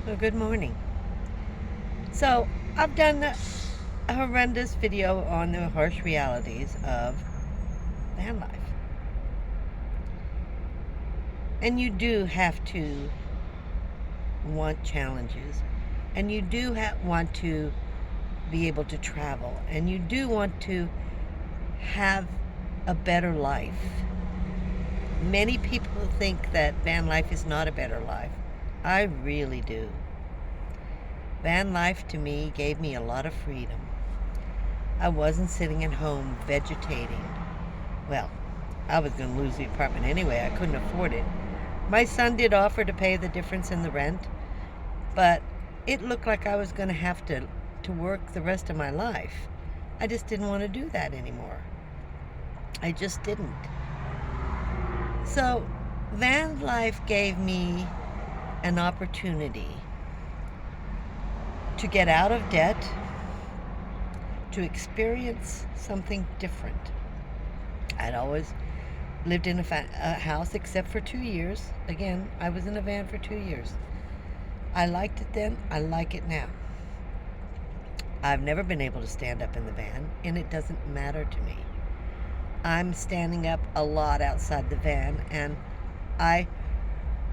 Well, good morning. So, I've done a horrendous video on the harsh realities of van life. And you do have to want challenges. And you do want to be able to travel. And you do want to have a better life. Many people think that van life is not a better life. I really do. Van life to me gave me a lot of freedom. I wasn't sitting at home vegetating. Well, I was going to lose the apartment anyway. I couldn't afford it. My son did offer to pay the difference in the rent, but it looked like I was going to have to work the rest of my life. I just didn't want to do that anymore. I just didn't. So, van life gave me an opportunity to get out of debt, to experience something different. I'd always lived in a house except for 2 years. Again, I was in a van for 2 years. I liked it then, I like it now. I've never been able to stand up in the van, and it doesn't matter to me. I'm standing up a lot outside the van, and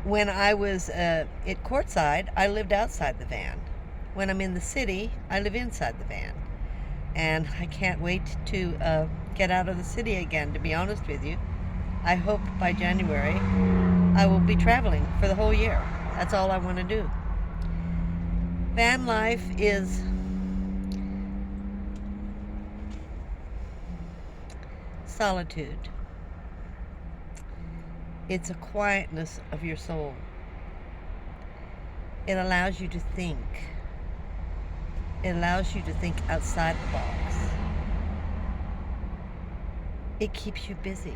when I was at courtside, I lived outside the van. When I'm in the city, I live inside the van. And I can't wait to get out of the city again, to be honest with you. I hope by January I will be traveling for the whole year. That's all I want to do. Van life is solitude. It's a quietness of your soul. It allows you to think. It allows you to think outside the box. It keeps you busy.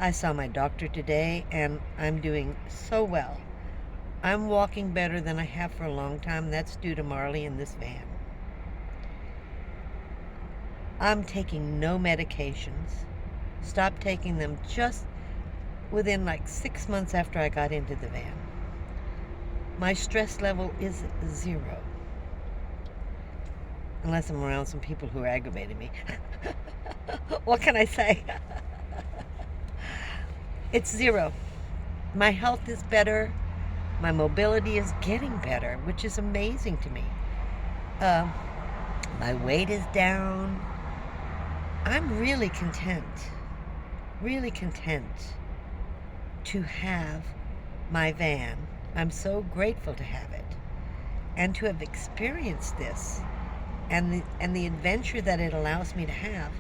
I saw my doctor today, and I'm doing so well. I'm walking better than I have for a long time. That's due to Marley in this van. I'm taking no medications. Stopped taking them just within like 6 months after I got into the van. My stress level is 0. Unless I'm around some people who are aggravating me. What can I say? It's 0. My health is better. My mobility is getting better, which is amazing to me. My weight is down. I'm really content to have my van. I'm so grateful to have it and to have experienced this and the adventure that it allows me to have.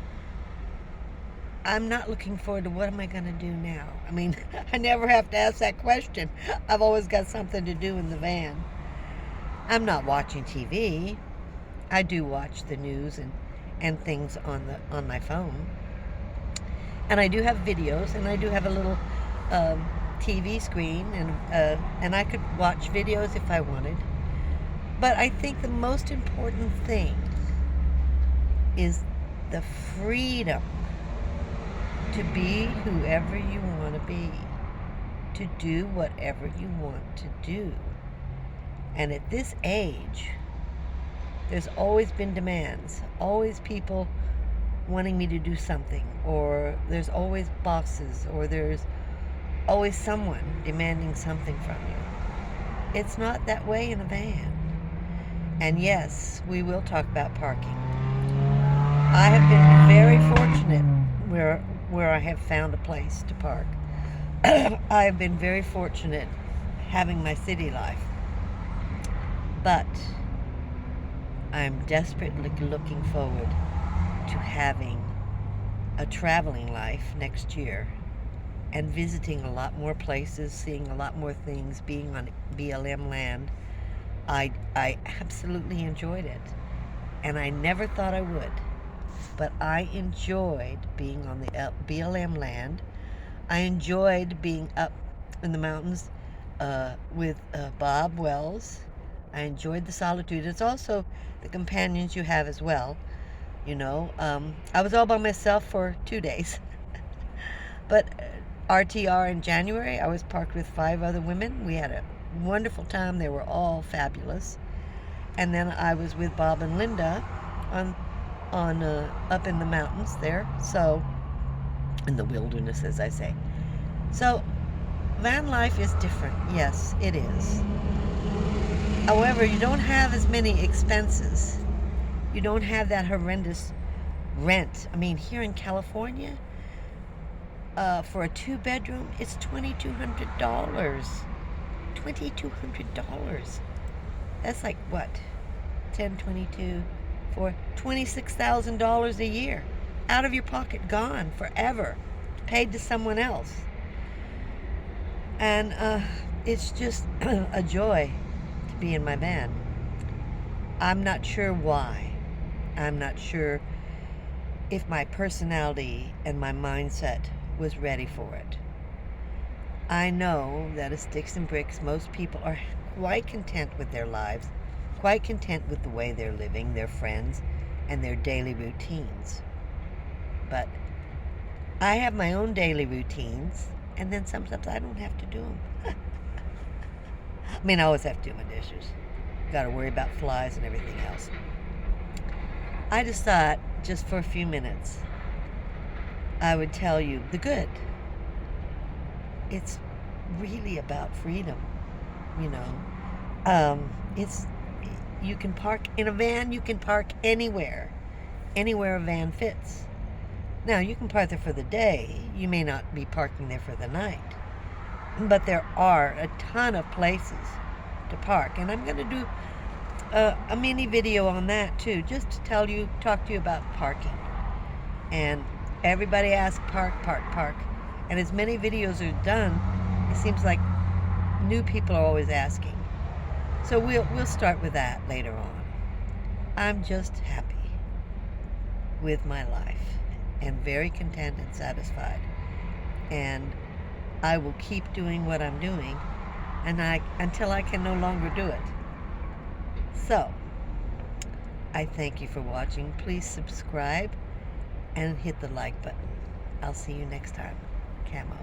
I'm not looking forward to what am I going to do now. I mean, I never have to ask that question. I've always got something to do in the van. I'm not watching TV. I do watch the news and things on my phone. And I do have videos, and I do have a little TV screen, and I could watch videos if I wanted. But I think the most important thing is the freedom to be whoever you want to be, to do whatever you want to do. And at this age, there's always been demands, always people wanting me to do something, or there's always bosses, or there's always someone demanding something from you. It's not that way in a van. And yes, we will talk about parking. I have been very fortunate where I have found a place to park. I have been very fortunate having my city life. But I'm desperately looking forward to having a traveling life next year and visiting a lot more places, seeing a lot more things, being on BLM land. I absolutely enjoyed it, and I never thought I would, but I enjoyed being on the BLM land. I enjoyed being up in the mountains with Bob Wells. I enjoyed the solitude. It's also the companions you have as well. You know, I was all by myself for 2 days. But RTR in January, I was parked with 5 other women. We had a wonderful time. They were all fabulous. And then I was with Bob and Linda on up in the mountains there. So in the wilderness, as I say. So van life is different. Yes, it is. However, you don't have as many expenses. You don't have that horrendous rent. I mean, here in California, for a 2-bedroom, it's $2,200. $2,200. That's like what? 10, 22, for $26,000 a year. Out of your pocket, gone forever. Paid to someone else. And it's just a joy to be in my van. I'm not sure why. I'm not sure if my personality and my mindset was ready for it. I know that as sticks and bricks, most people are quite content with their lives, quite content with the way they're living, their friends, and their daily routines. But I have my own daily routines, and then sometimes I don't have to do them. I mean, I always have to do my dishes. Got to worry about flies and everything else. I just thought, just for a few minutes, I would tell you the good. It's really about freedom, you know. It's you can park in a van. You can park anywhere a van fits. Now you can park there for the day. You may not be parking there for the night, but there are a ton of places to park, and I'm going to do a mini video on that too, just to talk to you about parking. And everybody asks park, and as many videos are done, it seems like new people are always asking. So we'll start with that later on. I'm just happy with my life and very content and satisfied. And I will keep doing what I'm doing until I can no longer do it. So, I thank you for watching. Please subscribe and hit the like button. I'll see you next time. Camo.